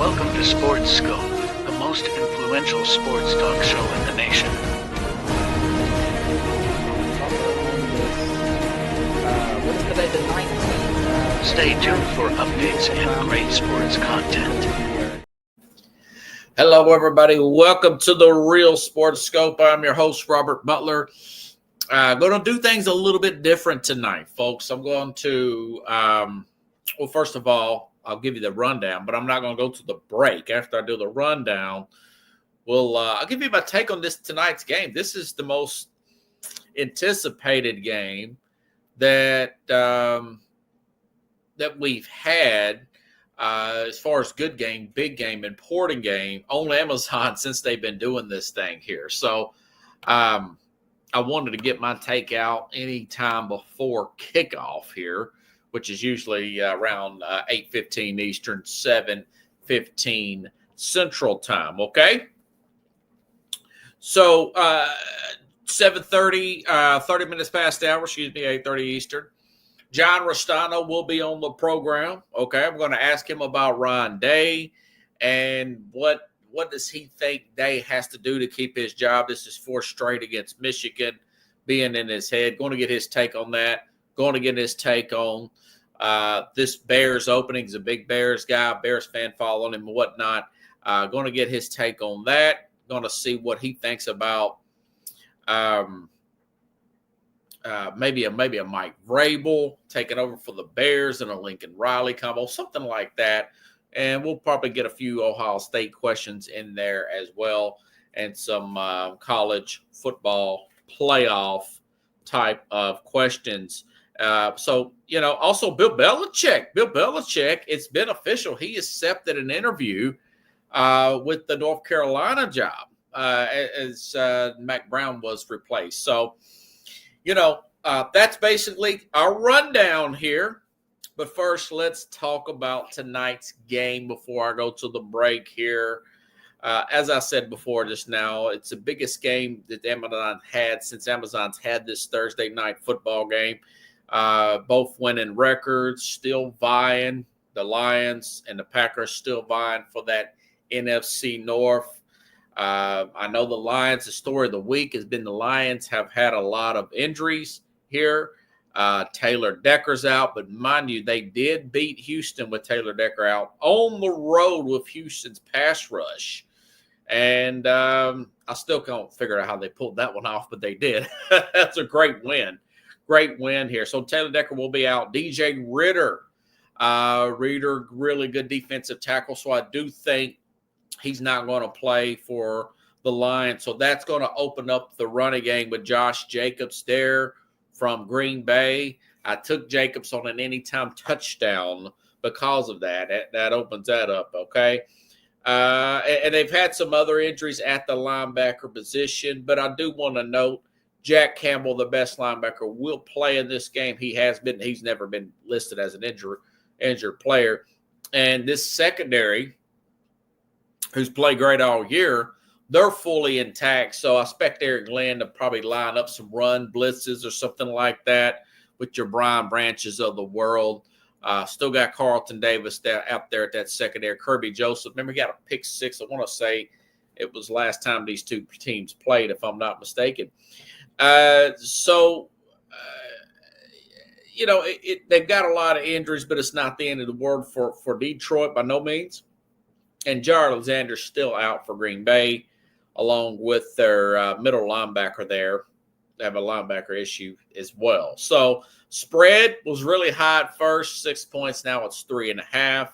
Welcome to Sports Scope, the most influential sports talk show in the nation. What is today, the 19th? Stay tuned for updates and great sports content. Hello, everybody. Welcome to the Real Sports Scope. I'm your host, Robert Butler. Going to do things a little bit different tonight, folks. I'm going to, well, first of all, I'll give you the rundown, but I'm not going to go to the break. After I do the rundown, I'll give you my take on tonight's game. This is the most anticipated game that we've had as far as good game, big game, important game on Amazon since they've been doing this thing here. So I wanted to get my take out any time before kickoff here, which is usually around 8:15 Eastern, 7:15 Central Time, okay? So 7:30, 30 minutes past the hour, 8:30 Eastern. John Restano will be on the program, okay? I'm going to ask him about Ryan Day and what does he think Day has to do to keep his job. This is 4 straight against Michigan being in his head. Going to get his take on that. Going to get his take on this Bears opening. He's a big Bears guy, Bears fan, following him and whatnot. Going to get his take on that. Going to see what he thinks about maybe a Mike Vrabel taking over for the Bears and a Lincoln Riley combo, something like that. And we'll probably get a few Ohio State questions in there as well, and some college football playoff type of questions. So, also Bill Belichick, it's been official. He accepted an interview with the North Carolina job as Mac Brown was replaced. So, that's basically our rundown here. But first, let's talk about tonight's game before I go to the break here. As I said before just now, it's the biggest game that Amazon had since Amazon's had this Thursday night football game. Both winning records, still vying. The Lions and the Packers still vying for that NFC North. I know the Lions, the story of the week has been the Lions have had a lot of injuries here. Taylor Decker's out, but mind you, they did beat Houston with Taylor Decker out on the road with Houston's pass rush. And I still can't figure out how they pulled that one off, but they did. That's a great win. Great win here. So Taylor Decker will be out. DJ Ritter, really good defensive tackle. So I do think he's not going to play for the Lions. So that's going to open up the running game with Josh Jacobs there from Green Bay. I took Jacobs on an anytime touchdown because of that. That opens that up, okay? And they've had some other injuries at the linebacker position, but I do want to note Jack Campbell, the best linebacker, will play in this game. He's never been listed as an injured player. And this secondary, who's played great all year, they're fully intact. So I expect Eric Glenn to probably line up some run blitzes or something like that with your Brian Branches of the world. Still got Carlton Davis out there at that secondary. Kirby Joseph, remember, he got a pick 6. I want to say it was last time these two teams played, if I'm not mistaken. They've got a lot of injuries, but it's not the end of the world for Detroit by no means. And Jared Alexander's still out for Green Bay, along with their middle linebacker there. They have a linebacker issue as well. So spread was really high at first, 6 points. Now it's 3.5.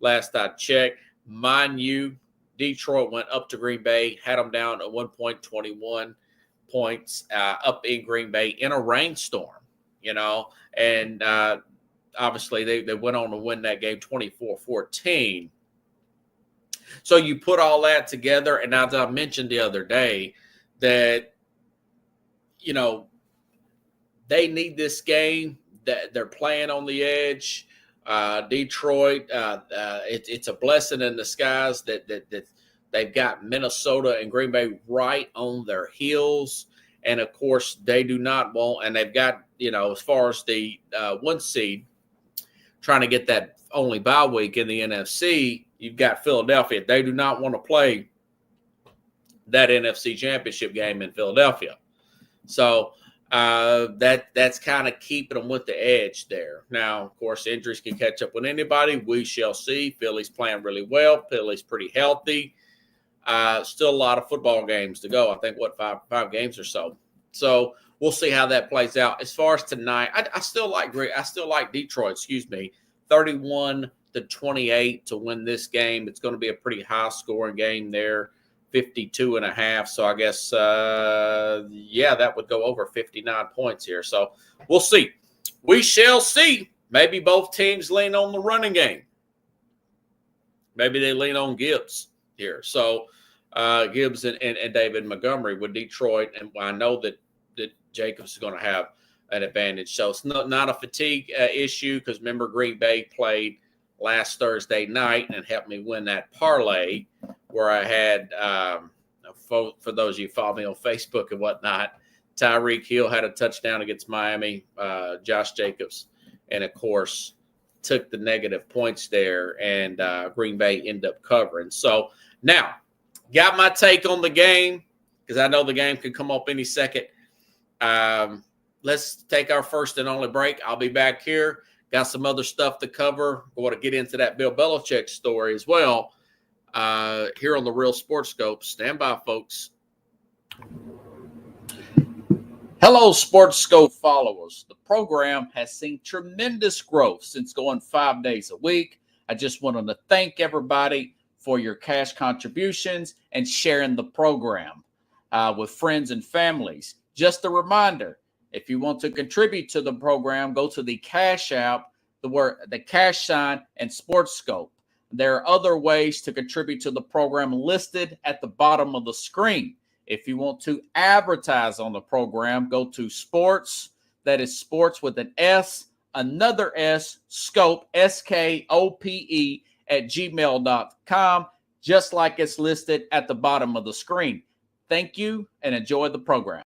Last I checked, mind you, Detroit went up to Green Bay, had them down at 1.21 points up in Green Bay in a rainstorm, and obviously they went on to win that game 24-14. So you put all that together, and as I mentioned the other day, that, they need this game, that they're playing on the edge. Detroit, it's a blessing in disguise that they've got Minnesota and Green Bay right on their heels. And, of course, they do not want – and they've got, as far as the 1 seed, trying to get that only bye week in the NFC, you've got Philadelphia. They do not want to play that NFC Championship game in Philadelphia. So that's kind of keeping them with the edge there. Now, of course, injuries can catch up with anybody. We shall see. Philly's playing really well. Philly's pretty healthy. Still a lot of football games to go. I think, five games or so. So we'll see how that plays out. As far as tonight, I still like Detroit, 31-28 to win this game. It's going to be a pretty high-scoring game there, 52.5. So I guess, that would go over 59 points here. So we'll see. We shall see. Maybe both teams lean on the running game. Maybe they lean on Gibbs here. So Gibbs and David Montgomery with Detroit. And I know that Jacobs is going to have an advantage. So it's not a fatigue issue, because remember, Green Bay played last Thursday night and helped me win that parlay where I had, for those of you who follow me on Facebook and whatnot, Tyreek Hill had a touchdown against Miami, Josh Jacobs, and of course took the negative points there, and Green Bay ended up covering. So now, got my take on the game, because I know the game could come up any second. Let's take our first and only break. I'll be back here. Got some other stuff to cover. I want to get into that Bill Belichick story as well here on the Real Sports Scope. Stand by, folks. Hello, Sports Scope followers. The program has seen tremendous growth since going 5 days a week. I just wanted to thank everybody for your cash contributions and sharing the program with friends and families. Just a reminder, if you want to contribute to the program, go to the Cash App, the cash sign, and Sports Scope. There are other ways to contribute to the program listed at the bottom of the screen. If you want to advertise on the program, go to sports, that is sports with an S, another S, scope, SKOPE, @gmail.com, just like it's listed at the bottom of the screen. Thank you and enjoy the program.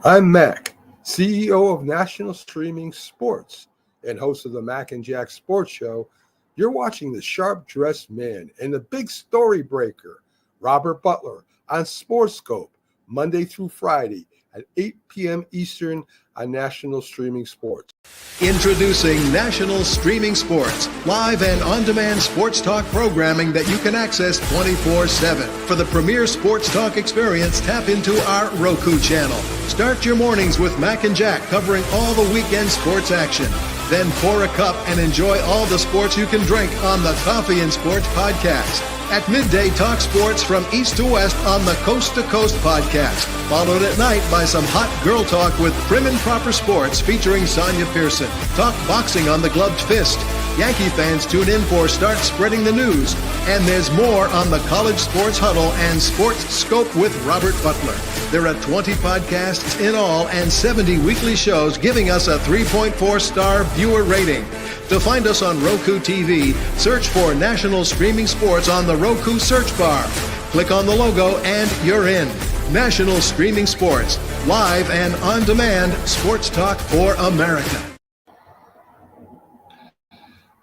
I'm Mac, CEO of National Streaming Sports and host of the Mac and Jack Sports Show. You're watching the sharp-dressed man and the big story breaker, Robert Butler, on Sports Scope, Monday through Friday at 8 p.m. Eastern on National Streaming Sports. Introducing National Streaming Sports, live and on-demand sports talk programming that you can access 24/7. For the premier sports talk experience, tap into our Roku channel. Start your mornings with Mac and Jack covering all the weekend sports action. Then pour a cup and enjoy all the sports you can drink on the Coffee and Sports podcast. At midday, talk sports from east to west on the Coast to Coast podcast. Followed at night by some hot girl talk with Prim and Proper Sports featuring Sonia Pearson. Talk boxing on the Gloved Fist. Yankee fans tune in for Start Spreading the News. And there's more on the College Sports Huddle and Sports Scope with Robert Butler. There are 20 podcasts in all and 70 weekly shows, giving us a 3.4-star viewer rating. To find us on Roku TV, search for National Streaming Sports on the Roku search bar. Click on the logo and you're in. National Streaming Sports, live and on-demand sports talk for America.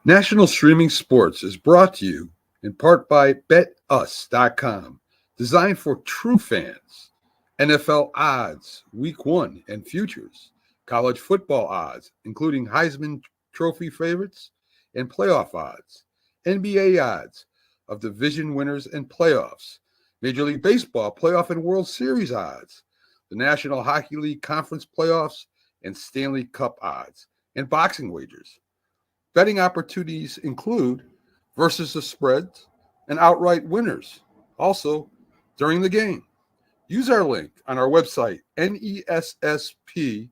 National Streaming Sports is brought to you in part by BetUs.com, designed for true fans. NFL odds, Week 1 and futures, college football odds, including Heisman Trophy favorites and playoff odds, NBA odds of division winners and playoffs, Major League Baseball playoff and World Series odds, the National Hockey League Conference playoffs and Stanley Cup odds, and boxing wagers. Betting opportunities include versus the spreads and outright winners, also during the game. Use our link on our website, nessp.info,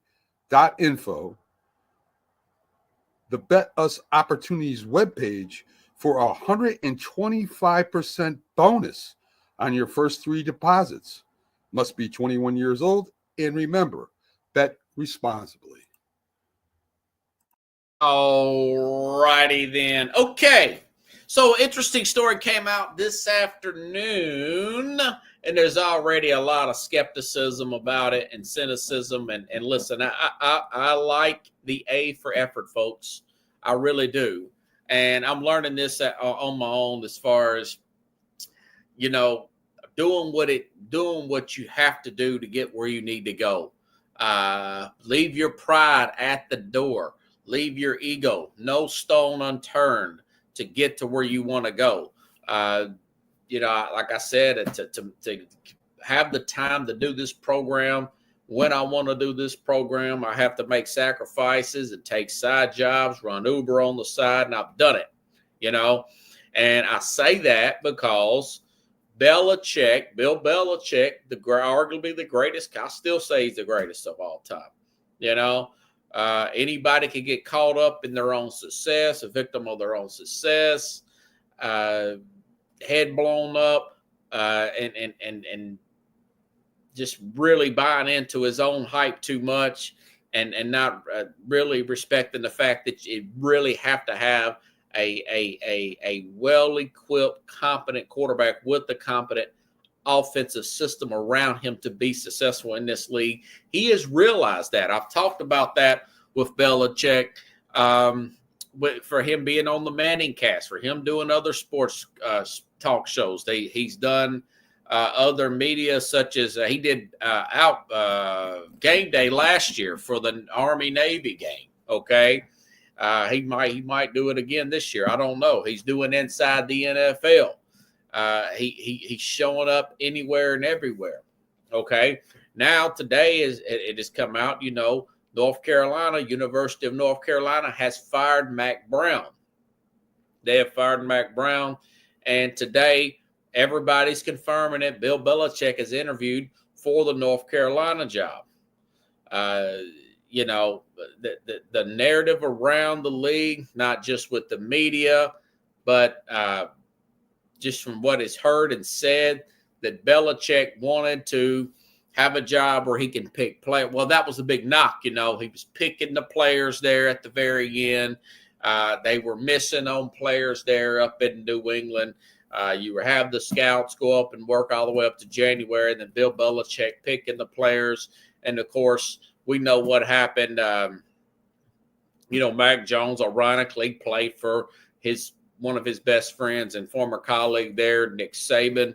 the Bet Us Opportunities webpage, for a 125% bonus on your first 3 deposits. Must be 21 years old, and remember, bet responsibly. All righty then. Okay. So interesting story came out this afternoon, and there's already a lot of skepticism about it and cynicism. And listen, I like the A for effort, folks. I really do. And I'm learning this on my own as far as, doing what you have to do to get where you need to go. Leave your pride at the door. Leave your ego. No stone unturned to get to where you want to go. Like I said, to have the time to do this program when I want to do this program, I have to make sacrifices and take side jobs, run Uber on the side, and I've done it, And I say that because Bill Belichick, arguably the greatest, I still say he's the greatest of all time. Anybody can get caught up in their own success, a victim of their own success, head blown up, and just really buying into his own hype too much, and not really respecting the fact that you really have to have a well-equipped, competent quarterback with the competent offensive system around him to be successful in this league. He has realized that. I've talked about that with Belichick, for him being on the Manning Cast, for him doing other sports talk shows. He's done other media, such as he did game day last year for the Army-Navy game. Okay. He might do it again this year. I don't know. He's doing Inside the NFL. He's showing up anywhere and everywhere. Okay. Now today it has come out, University of North Carolina has fired Mack Brown. They have fired Mack Brown. And today everybody's confirming it. Bill Belichick is interviewed for the North Carolina job. The narrative around the league, not just with the media, but just from what is heard and said, that Belichick wanted to have a job where he can pick play. Well, that was a big knock. He was picking the players there at the very end. They were missing on players there up in New England. You have the scouts go up and work all the way up to January, and then Bill Belichick picking the players. And, of course, we know what happened. Mac Jones, ironically, played for one of his best friends and former colleague there, Nick Saban.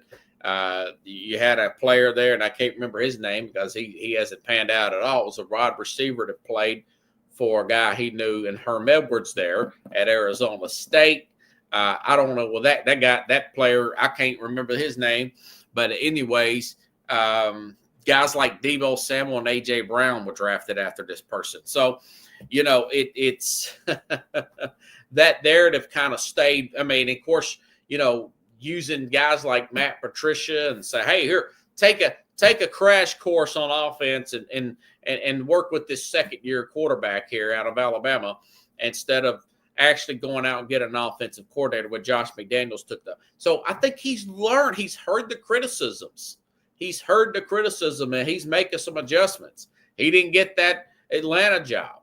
You had a player there, and I can't remember his name because he hasn't panned out at all. It was a wide receiver that played for a guy he knew in Herm Edwards there at Arizona State. I don't know. Well, that player, I can't remember his name. But anyways, guys like Deebo Samuel and A.J. Brown were drafted after this person. So, it's that narrative kind of stayed. I mean, of course, using guys like Matt Patricia and say, hey, here, take a crash course on offense and work with this second-year quarterback here out of Alabama instead of actually going out and get an offensive coordinator where Josh McDaniels took them. So I think he's learned. He's heard the criticisms. And he's making some adjustments. He didn't get that Atlanta job,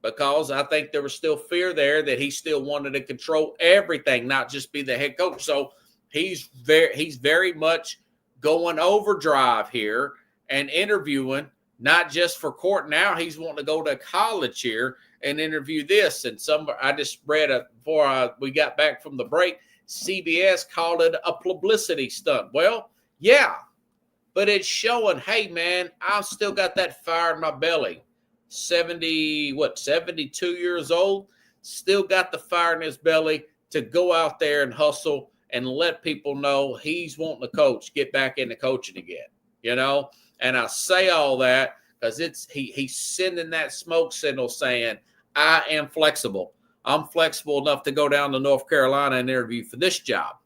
because I think there was still fear there that he still wanted to control everything, not just be the head coach. So he's very much going overdrive here and interviewing, not just for court. Now he's wanting to go to college here and interview this. And I just read before we got back from the break, CBS called it a publicity stunt. Well, yeah, but it's showing, hey, man, I've still got that fire in my belly. 72 years old, still got the fire in his belly to go out there and hustle and let people know he's wanting to coach, get back into coaching again, And I say all that because he's sending that smoke signal saying, I am flexible. I'm flexible enough to go down to North Carolina and interview for this job.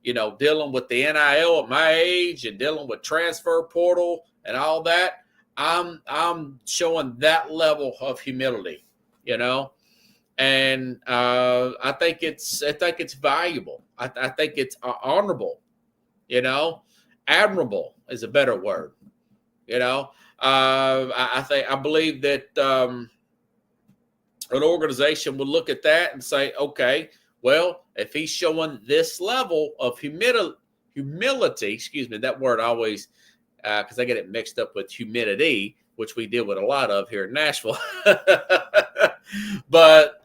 Dealing with the NIL at my age and dealing with transfer portal and all that. I'm showing that level of humility, and I think it's valuable. I think it's honorable, admirable is a better word, I believe that an organization would look at that and say, okay, well, if he's showing this level of humility, excuse me, that word always, because I get it mixed up with humidity. which we deal with a lot of here in Nashville. But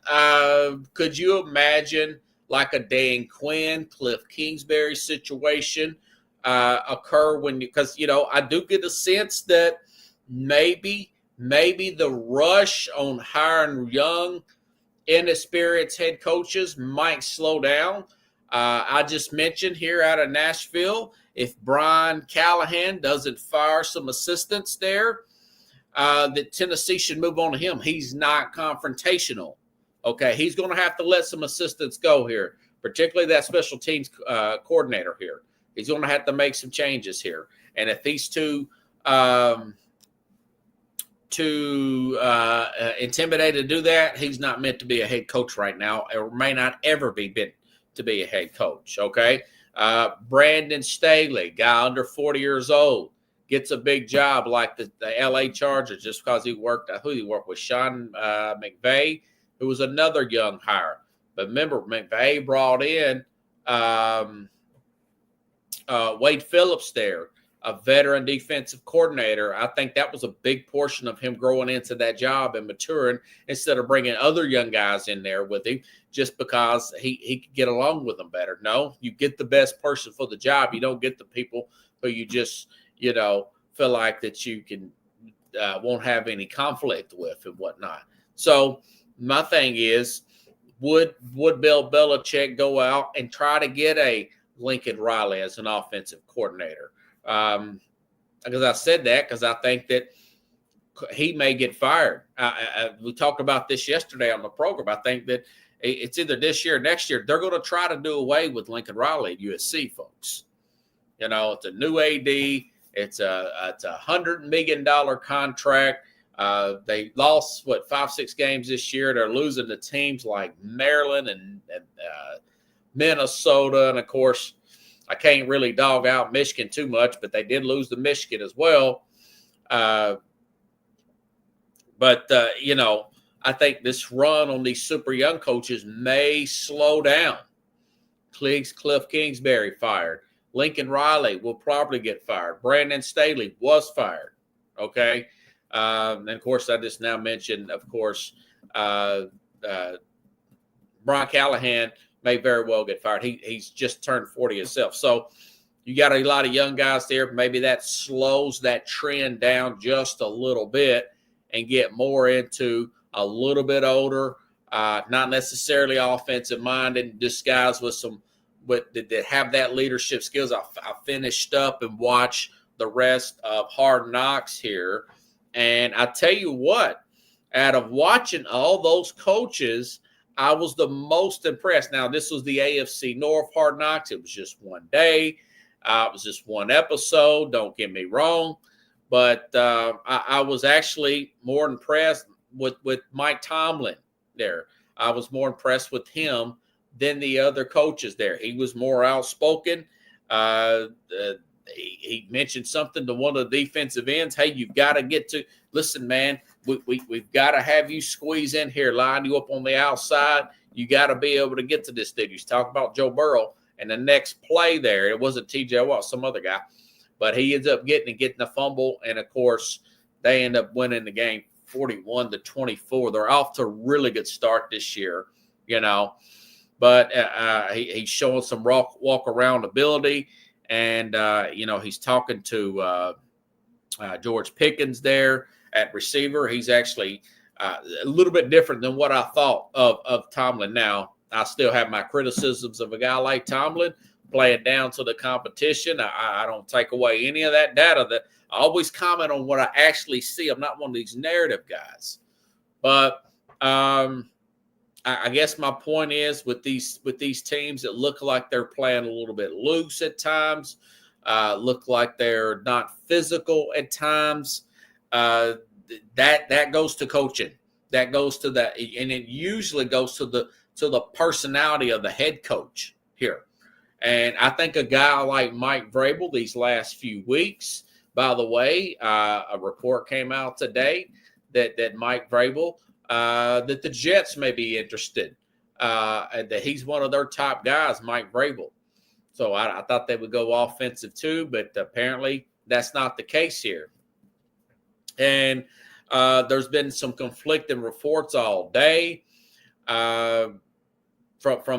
could you imagine like a Dan Quinn, Cliff Kingsbury situation occur because, I do get a sense that maybe the rush on hiring young, inexperienced head coaches might slow down. I just mentioned here out of Nashville, if Brian Callahan doesn't fire some assistants there, that Tennessee should move on to him. He's not confrontational. Okay, he's going to have to let some assistants go here, particularly that special teams coordinator here. He's going to have to make some changes here. And if he's too intimidated to do that, he's not meant to be a head coach right now, or may not ever be meant to be a head coach. Okay, Brandon Staley, guy under 40 years old, gets a big job like the LA Chargers just because he worked with Sean McVay, who was another young hire. But remember, McVay brought in Wade Phillips there, a veteran defensive coordinator. I think that was a big portion of him growing into that job and maturing, instead of bringing other young guys in there with him just because he could get along with them better. No, you get the best person for the job. You don't get the people who you just, feel like that you can won't have any conflict with and whatnot. So my thing is, would Bill Belichick go out and try to get a Lincoln Riley as an offensive coordinator? Because I said that because I think that he may get fired. We talked about this yesterday on the program. I think that it's either this year or next year. They're going to try to do away with Lincoln Riley at USC, folks. It's a new AD. It's a $100 million contract. They lost 5-6 games this year. They're losing to teams like Maryland and Minnesota, and of course, I can't really dog out Michigan too much, but they did lose to Michigan as well. But I think this run on these super young coaches may slow down. Cliff Kingsbury fired. Lincoln Riley will probably get fired. Brandon Staley was fired. Okay. And of course, I just now mentioned, of course, Brian Callahan may very well get fired. He's just turned 40 himself. So you got a lot of young guys there. Maybe that slows that trend down just a little bit and get more into a little bit older, not necessarily offensive minded, disguised with some that have that leadership skills. I finished up and watched the rest of Hard Knocks here. And I tell you what, out of watching all those coaches, I was the most impressed. Now, this was the AFC North Hard Knocks. It was just one day. It was just one episode. Don't get me wrong. But I was actually more impressed with Mike Tomlin there. I was more impressed with him than the other coaches there. He was more outspoken. He mentioned something to one of the defensive ends. Hey, you've got to get to – listen, man, we've got to have you squeeze in here, line you up on the outside. You got to be able to get to this dude. He's talking about Joe Burrow. And the next play there, it wasn't TJ Watt, some other guy. But he ends up getting the fumble. And, of course, they end up winning the game 41-24. They're off to a really good start this year, But he's showing some walk-around ability. And, he's talking to George Pickens there at receiver. He's actually a little bit different than what I thought of Tomlin. Now, I still have my criticisms of a guy like Tomlin playing down to the competition. I don't take away any of that data. That I always comment on what I actually see. I'm not one of these narrative guys. But I guess my point is with these teams that look like they're playing a little bit loose at times, look like they're not physical at times. That goes to coaching. That goes to that, and it usually goes to the personality of the head coach here. And I think a guy like Mike Vrabel these last few weeks. By the way, a report came out today that Mike Vrabel. That the Jets may be interested, and that he's one of their top guys, Mike Vrabel. So I thought they would go offensive too, but apparently that's not the case here. And there's been some conflicting reports all day from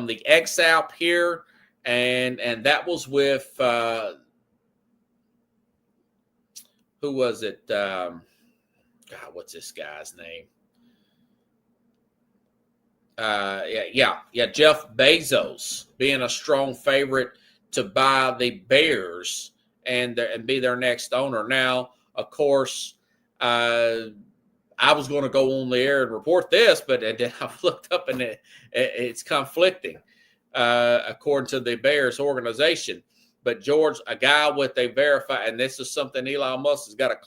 the X-App here, and that was with who was it? God, what's this guy's name? Jeff Bezos being a strong favorite to buy the Bears and be their next owner. Now, of course, I was going to go on the air and report this, but then I've looked up and it's conflicting according to the Bears organization. But George, a guy with a verified, and this is something Elon Musk has got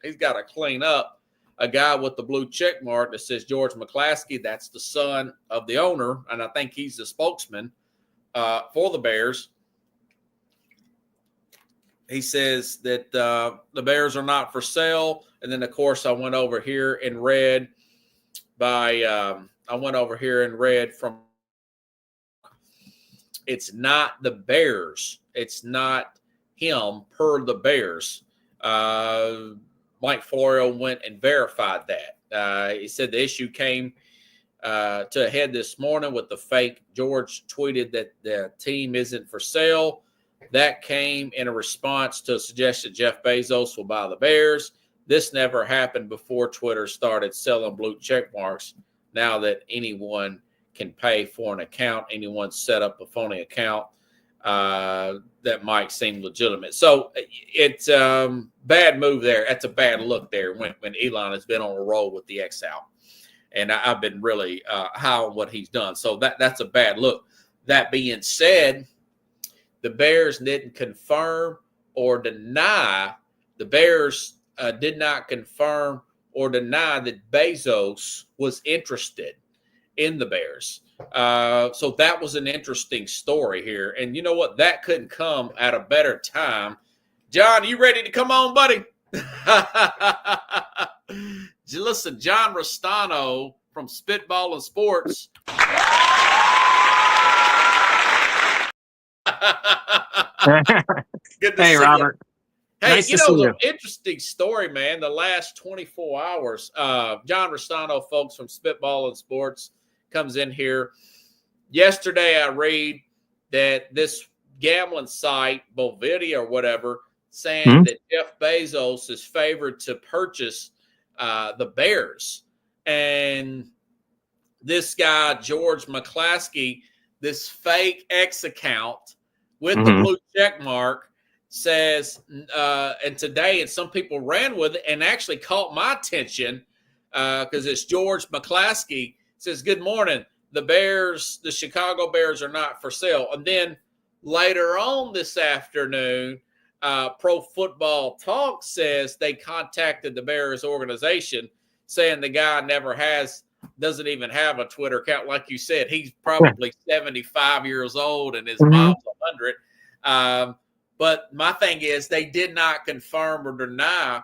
to clean up. A guy with the blue check mark that says George McClaskey, that's the son of the owner, and I think he's the spokesman for the Bears. He says that the Bears are not for sale. And then, of course, I went over here and read from it's not the Bears. It's not him per the Bears. Mike Florio went and verified that. He said the issue came to a head this morning with the fake George tweeted that the team isn't for sale. That came in a response to a suggestion Jeff Bezos will buy the Bears. This never happened before Twitter started selling blue check marks. Now that anyone can pay for an account, anyone set up a phony account that might seem legitimate. So it's bad move there. That's a bad look there when Elon has been on a roll with the X out. And I've been really high on what he's done. So that's a bad look. That being said, the Bears didn't confirm or deny. The Bears did not confirm or deny that Bezos was interested in the Bears. So that was an interesting story here. And you know what? That couldn't come at a better time. John, you ready to come on, buddy? Listen, John Restano from Spitball and Sports. Good to hey, see Robert. You. Hey, nice to see you. Interesting story, man. The last 24 hours. John Restano, folks, from Spitball and Sports, comes in here. Yesterday, I read that this gambling site, Bovidia or whatever, saying that Jeff Bezos is favored to purchase the Bears. And this guy, George McClaskey, this fake X account with the blue check mark, says, and today, and some people ran with it and actually caught my attention because it's George McClaskey, says, good morning. The Bears, the Chicago Bears are not for sale. And then later on this afternoon, Pro Football Talk says they contacted the Bears organization saying the guy doesn't even have a Twitter account. Like you said, he's probably 75 years old and his mom's 100. But my thing is they did not confirm or deny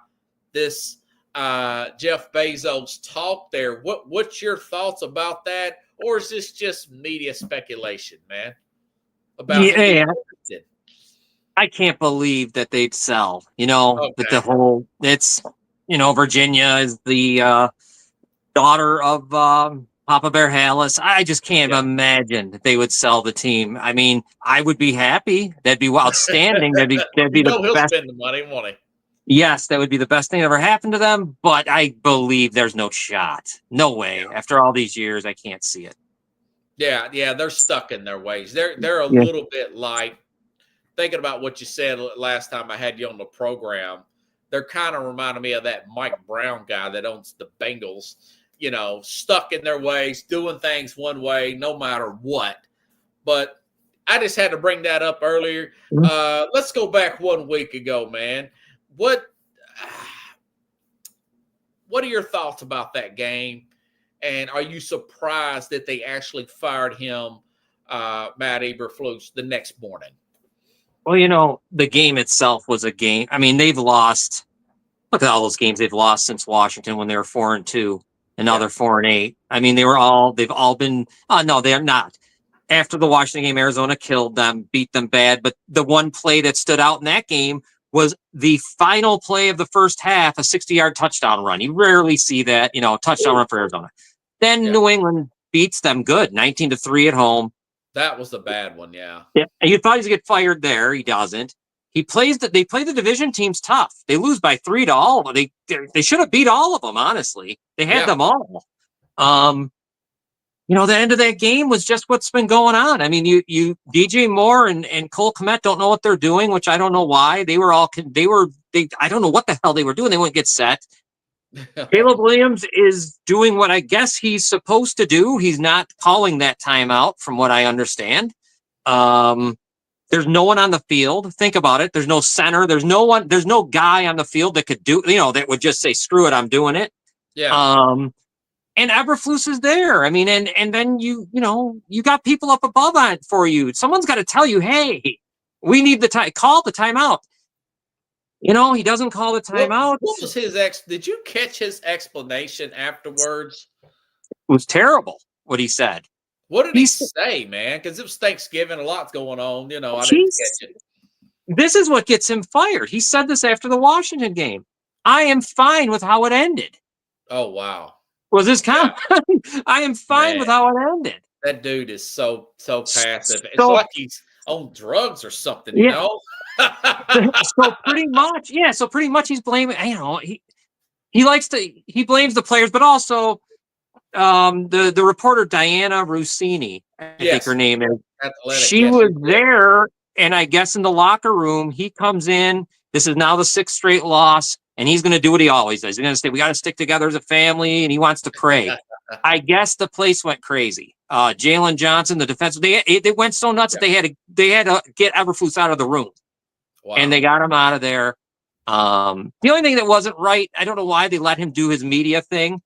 this Jeff Bezos talk there. What's your thoughts about that? Or is this just media speculation, man? I can't believe that they'd sell, that it's, Virginia is the daughter of Papa Bear Hallis. I just can't imagine that they would sell the team. I mean, I would be happy. That'd be outstanding. That'd be the best. Spend the money, won't he? Yes, that would be the best thing that ever happened to them. But I believe there's no shot. No way. Yeah. After all these years, I can't see it. Yeah, they're stuck in their ways. They're a little bit like, thinking about what you said last time I had you on the program, they're kind of reminding me of that Mike Brown guy that owns the Bengals, stuck in their ways, doing things one way, no matter what. But I just had to bring that up earlier. Let's go back 1 week ago, man. What are your thoughts about that game? And are you surprised that they actually fired him, Matt Eberflus, the next morning? Well, the game itself was a game. I mean, they've lost. Look at all those games they've lost since Washington when they were 4-2, and now they're 4-8. I mean, they've all been. No, they are not. After the Washington game, Arizona killed them, beat them bad. But the one play that stood out in that game was the final play of the first half, a 60-yard touchdown run. You rarely see that, touchdown run for Arizona. Then New England beats them good, 19-3 at home. That was the bad one, yeah. Yeah, and you thought he'd get fired there. He doesn't. They play the division teams tough. They lose by 3 to all of them. They should have beat all of them, honestly. They had them all. The end of that game was just what's been going on. I mean, you DJ Moore and Cole Kmet don't know what they're doing, which I don't know why. I don't know what the hell they were doing. They wouldn't get set. Caleb Williams is doing what I guess he's supposed to do. He's not calling that timeout, from what I understand. There's no one on the field. Think about it. There's no center. There's no guy on the field that could do, that would just say, screw it, I'm doing it. Yeah. And Eberflus is there. I mean, and then you got people up above on it for you. Someone's got to tell you, hey, we need call the timeout. He doesn't call the timeout. What was his did you catch his explanation afterwards? It was terrible what he said. What did he say, man? Because it was Thanksgiving, a lot's going on. I didn't catch it. This is what gets him fired. He said this after the Washington game. I am fine with how it ended. Oh, wow. Was his comment? I am fine with how it ended. That dude is so passive. It's like he's on drugs or something, you know? So pretty much he's blaming, he blames the players, but also the reporter Diana Rossini, I think her name is. Athletic, she was there, and I guess in the locker room, he comes in. This is now the 6th straight loss, and he's going to do what he always does. He's going to say, we got to stick together as a family, and he wants to pray. I guess the place went crazy. Jalen Johnson, the defense, they went so nuts that they had to get Eberflus out of the room. Wow. And they got him out of there. The only thing that wasn't right, I don't know why they let him do his media thing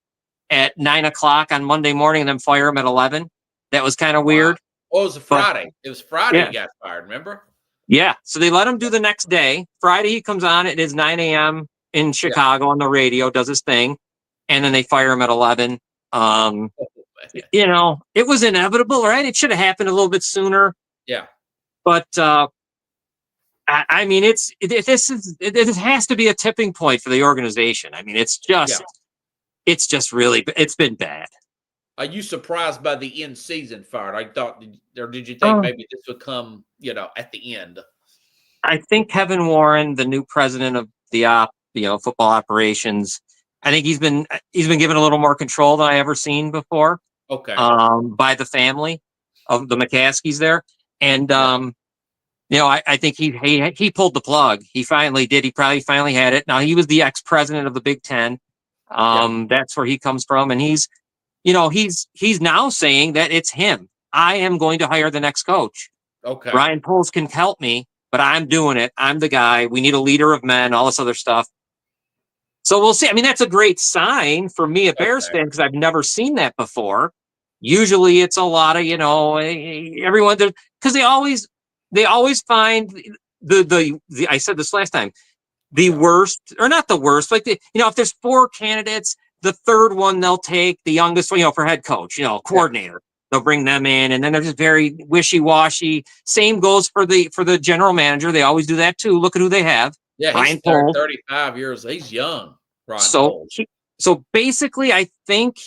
at 9:00 on Monday morning and then fire him at 11. That was kind of weird. Oh, it was a Friday. It was Friday he got fired, remember? Yeah. So they let him do the next day. Friday he comes on. It is 9 a.m. in Chicago on the radio, does his thing. And then they fire him at 11. It was inevitable, right? It should have happened a little bit sooner. Yeah. But I mean, it has to be a tipping point for the organization. I mean, it's just really, it's been bad. Are you surprised by the end season fired? Did you think maybe this would come, at the end? I think Kevin Warren, the new president of the football operations, I think he's been given a little more control than I ever seen before. Okay. By the family of the McCaskies there, and I think he pulled the plug. He finally did. He probably finally had it. Now he was the ex-president of the Big Ten. That's where he comes from, and he's now saying that it's him. I am going to hire the next coach. Okay. Ryan Poles can help me, but I'm doing it. I'm the guy. We need a leader of men. All this other stuff. So we'll see. I mean, that's a great sign for me, a Bears fan, because I've never seen that before. Usually, it's a lot of everyone because they always find the I said this last time, the worst, or not the worst, like if there's 4 candidates, the third one they'll take, the youngest one, for head coach, coordinator. They'll bring them in, and then they're just very wishy-washy. Same goes for the general manager. They always do that too. Look at who they have. Yeah, Ryan Poles, 35 years. He's young. Ryan Poles. So basically, I think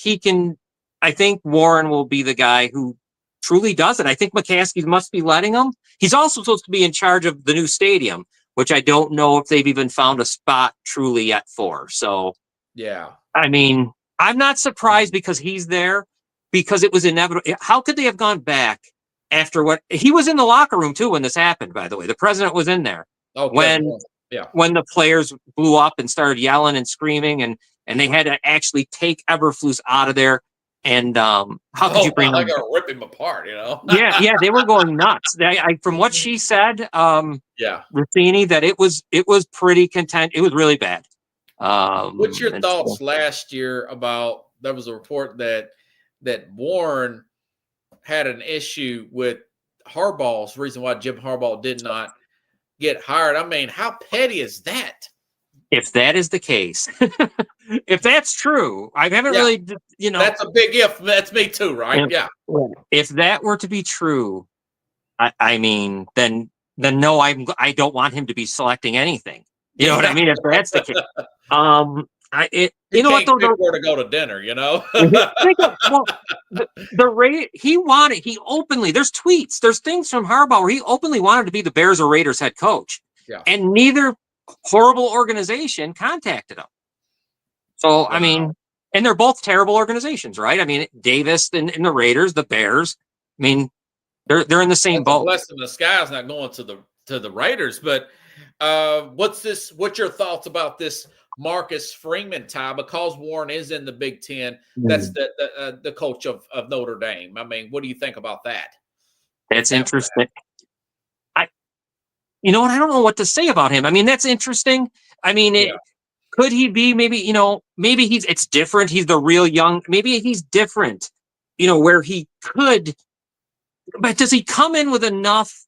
Warren will be the guy who truly does it. I think McCaskey must be letting him. He's also supposed to be in charge of the new stadium, which I don't know if they've even found a spot truly yet for. So, yeah. I mean, I'm not surprised because he's there, because it was inevitable. How could they have gone back after what he was in the locker room too when this happened? By the way, the president was in there when the players blew up and started yelling and screaming, and they had to actually take Eberflus out of there. And how could you bring? I gotta rip him apart, yeah, they were going nuts. From what she said, Rossini, that it was pretty content. It was really bad. What's your thoughts last year about? There was a report that Warren had an issue with Harbaugh's reason why Jim Harbaugh did not get hired. I mean, how petty is that? If that is the case, if that's true, I haven't really, That's a big if. That's me too, right? If that were to be true, I mean, then no, I don't want him to be selecting anything. You know what I mean? If that's the case, You know what? can't pick where to go to dinner. Well, he openly, there's tweets, there's things from Harbaugh where he openly wanted to be the Bears or Raiders head coach, and neither horrible organization contacted him. So, I mean, and they're both terrible organizations, right? I mean, Davis and the Raiders, the Bears, I mean, they're in the same boat. Blessed in the sky is not going to the Raiders, but what's your thoughts about this Marcus Freeman tie? Because Warren is in the Big Ten, that's the coach of Notre Dame. I mean, what do you think about that? That's interesting. You know what? I don't know what to say about him. I mean, that's interesting. I mean, could he be maybe, maybe it's different. He's the real young, maybe he's different, where he could, but does he come in with enough,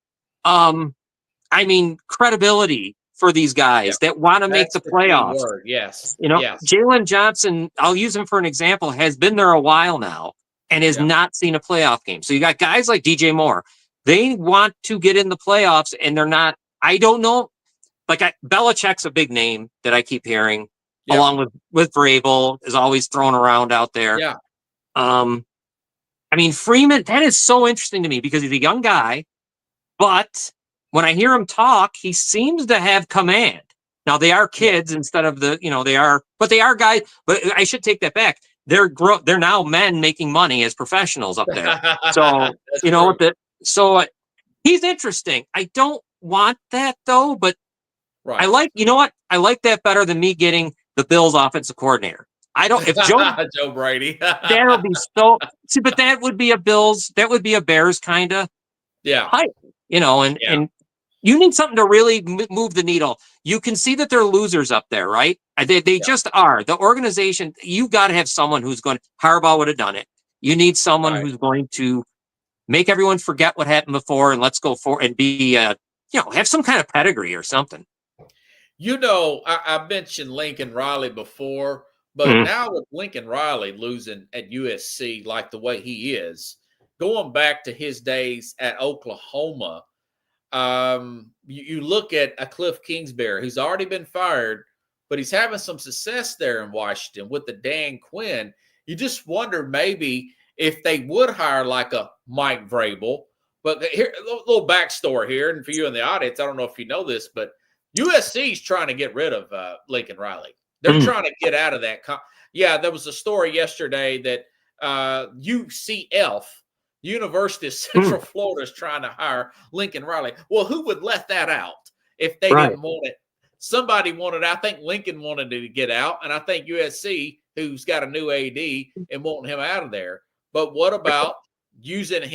credibility for these guys that want to make the playoffs? Yes. Jalen Johnson, I'll use him for an example, has been there a while now and has not seen a playoff game. So you got guys like DJ Moore. They want to get in the playoffs and they're not, I don't know. Belichick's a big name that I keep hearing, along with Vrabel is always thrown around out there. Yeah. Freeman, that is so interesting to me because he's a young guy, but when I hear him talk, he seems to have command. Now they are kids instead of they are guys, but I should take that back. They're now men making money as professionals up there. So he's interesting. I don't want that though, but I like that better than me getting the Bills offensive coordinator. I don't, if Joe Brady, that'll be but that would be a Bears kind of hype, and you need something to really move the needle. You can see that they're losers up there, right? They just are. The organization, you got to have someone who's going, Harbaugh would have done it. You need someone who's going to make everyone forget what happened before and let's go for and be, have some kind of pedigree or something. I mentioned Lincoln Riley before, but now with Lincoln Riley losing at USC like the way he is, going back to his days at Oklahoma, you look at a Cliff Kingsbury, who's already been fired, but he's having some success there in Washington with the Dan Quinn. You just wonder maybe if they would hire like a Mike Vrabel. But here, a little backstory here, and for you in the audience, I don't know if you know this, but USC is trying to get rid of Lincoln Riley. They're trying to get out of that. There was a story yesterday that UCF, University of Central Florida, is trying to hire Lincoln Riley. Well, who would let that out if they didn't want it? Somebody wanted. I think Lincoln wanted to get out, and I think USC, who's got a new AD, and wanting him out of there. But what about hiring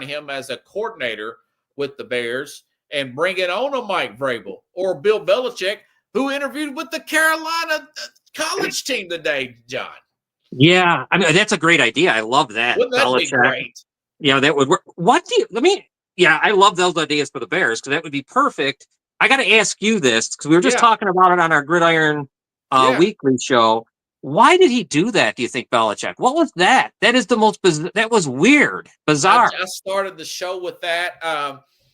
him as a coordinator with the Bears and bringing on a Mike Vrabel or Bill Belichick, who interviewed with the Carolina college team today, John? Yeah, that's a great idea. I love that. Wouldn't that be great? Yeah, that would work. I love those ideas for the Bears because that would be perfect. I got to ask you this because we were just talking about it on our Gridiron weekly show. Why did he do that, do you think, Belichick? What was that? That is the most that was weird, bizarre. I started the show with that.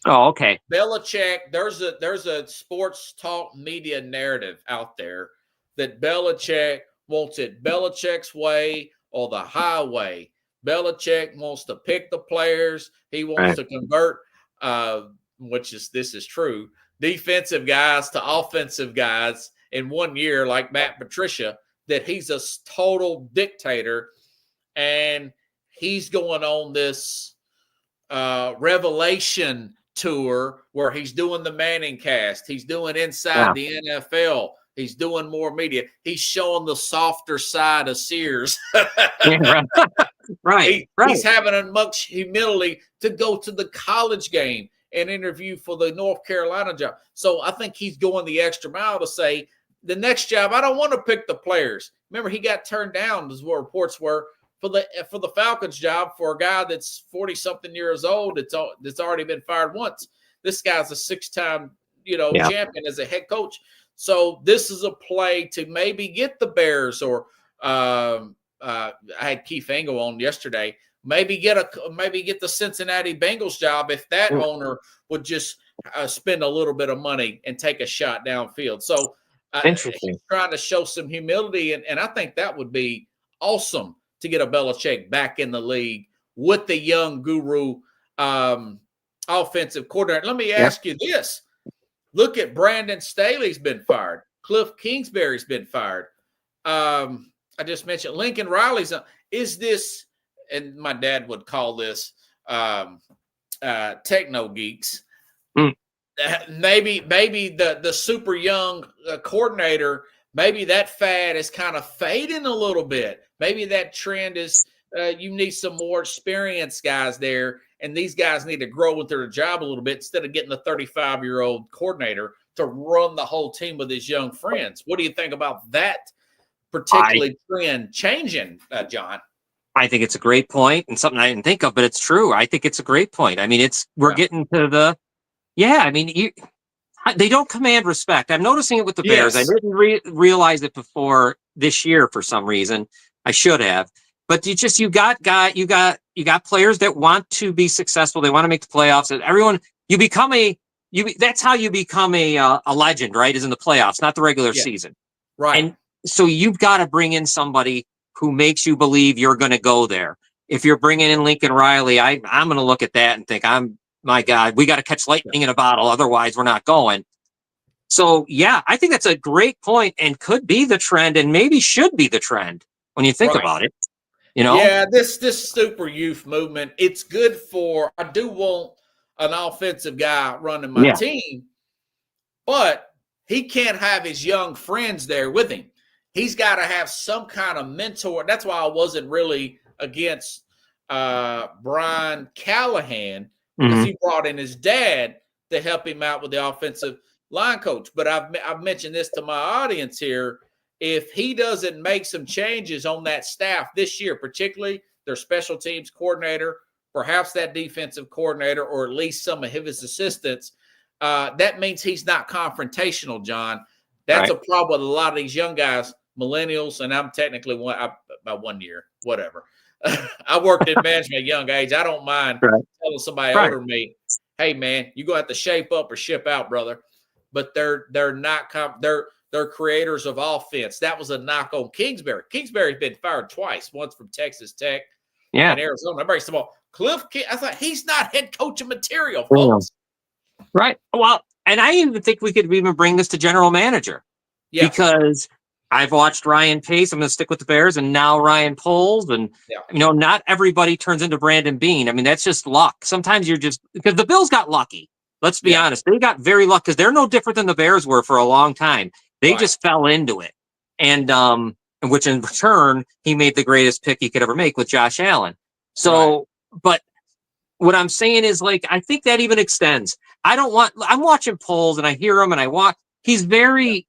Oh, okay. Belichick, there's a sports talk media narrative out there that Belichick wants it Belichick's way or the highway. Belichick wants to pick the players. He wants to convert, this is true, defensive guys to offensive guys in 1 year, like Matt Patricia, that he's a total dictator. And he's going on this revelation tour where he's doing the Manning cast. He's doing Inside the NFL. He's doing more media. He's showing the softer side of Sears. He's having much humility to go to the college game and interview for the North Carolina job. So I think he's going the extra mile to say, the next job, I don't want to pick the players. Remember, he got turned down, as what reports were, for the Falcons job for a guy that's 40-something years old that's already been fired once. This guy's a 6-time, champion as a head coach. So this is a play to maybe get the Bears or I had Keith Engel on yesterday. Maybe get the Cincinnati Bengals job if that owner would just spend a little bit of money and take a shot downfield. So Interesting. he's trying to show some humility, and I think that would be awesome to get a Belichick back in the league with the young guru offensive coordinator. Let me ask you this. Look at Brandon Staley's been fired. Cliff Kingsbury's been fired. I just mentioned Lincoln Riley's. Is this, and my dad would call this techno geeks. Maybe the super young coordinator, maybe that fad is kind of fading a little bit. Maybe that trend is you need some more experienced guys there, and these guys need to grow into their job a little bit instead of getting the 35-year-old coordinator to run the whole team with his young friends. What do you think about that particular trend changing, John? I think it's a great point and something I didn't think of, but it's true. I think it's a great point. I mean, we're getting to the, I mean, they don't command respect. I'm noticing it with the Bears. I didn't realize it before this year for some reason. I should have. But you got players that want to be successful. They want to make the playoffs. And everyone, that's how you become a legend, right? Is in the playoffs, not the regular season. Right. And so you've got to bring in somebody who makes you believe you're going to go there. If you're bringing in Lincoln Riley, I'm going to look at that and think, my God, we got to catch lightning in a bottle. Otherwise, we're not going. So, I think that's a great point and could be the trend and maybe should be the trend when you think about it. You know? Yeah, this super youth movement, it's good for, I do want an offensive guy running my team, but he can't have his young friends there with him. He's got to have some kind of mentor. That's why I wasn't really against Brian Callahan, because he brought in his dad to help him out with the offensive line coach. But I've mentioned this to my audience here. If he doesn't make some changes on that staff this year, particularly their special teams coordinator, perhaps that defensive coordinator, or at least some of his assistants, that means he's not confrontational, John. That's a problem with a lot of these young guys, millennials, and I'm technically by 1 year, whatever. I worked in management at a young age. I don't mind telling somebody older than me, hey, man, you're going to have to shape up or ship out, brother. But they're not they're creators of offense. That was a knock on Kingsbury. Kingsbury's been fired twice, once from Texas Tech and Arizona. Everybody said, well, I thought he's not head coaching material, folks. Right. Well, and I even think we could even bring this to general manager because I've watched Ryan Pace. I'm going to stick with the Bears, and now Ryan Poles. And, not everybody turns into Brandon Beane. I mean, that's just luck. Sometimes you're just – because the Bills got lucky. Let's be honest. They got very lucky because they're no different than the Bears were for a long time. They just fell into it. And which in return, he made the greatest pick he could ever make with Josh Allen. So, but what I'm saying is, I think that even extends. I'm watching Poles and I hear him and I watch, he's very,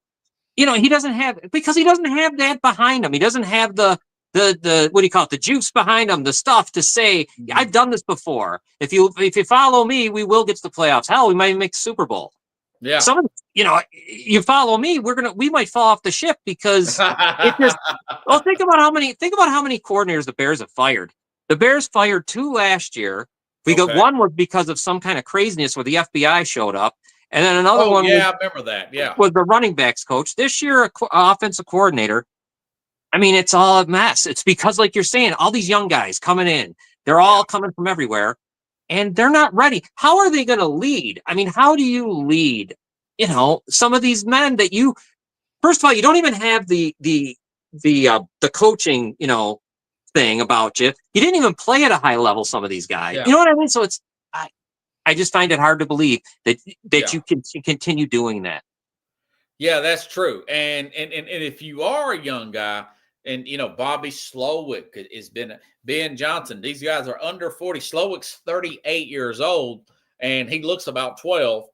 he doesn't have that behind him. He doesn't have the what do you call it? The juice behind him, the stuff to say, I've done this before. If you follow me, we will get to the playoffs. Hell, we might make Super Bowl. Yeah. You follow me, we might fall off the ship because it just, think about how many coordinators the Bears have fired. The Bears fired 2 last year. One was because of some kind of craziness where the FBI showed up. And then another one I remember that. Yeah. Was the running backs coach. This year, offensive coordinator. I mean, it's all a mess. It's because, like you're saying, all these young guys coming in, they're all coming from everywhere, and they're not ready. How are they going to lead? I mean, how do you lead, some of these men that first of all, you don't even have the coaching, thing about you. You didn't even play at a high level, some of these guys. You know what I mean? So it's, I just find it hard to believe that you can continue doing that. Yeah, that's true. And if you are a young guy, and Bobby Slowick has been, Ben Johnson, these guys are under 40. Slowick's 38 years old, and he looks about 12.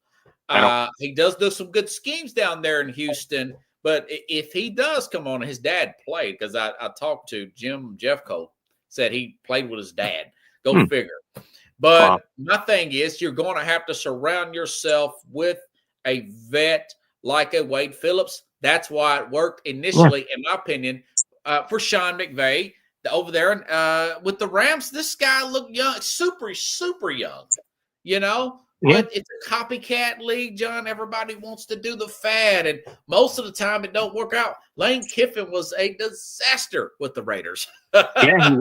He does do some good schemes down there in Houston. But if he does come on, his dad played, because I talked to Jim Jeffcoat, said he played with his dad. Go figure. But my thing is, you're going to have to surround yourself with a vet like a Wade Phillips. That's why it worked initially, in my opinion, for Sean McVay over there with the Rams. This guy looked young, super, super young. but it's a copycat league, John. Everybody wants to do the fad, and most of the time it don't work out. Lane Kiffin was a disaster with the Raiders. Yeah, he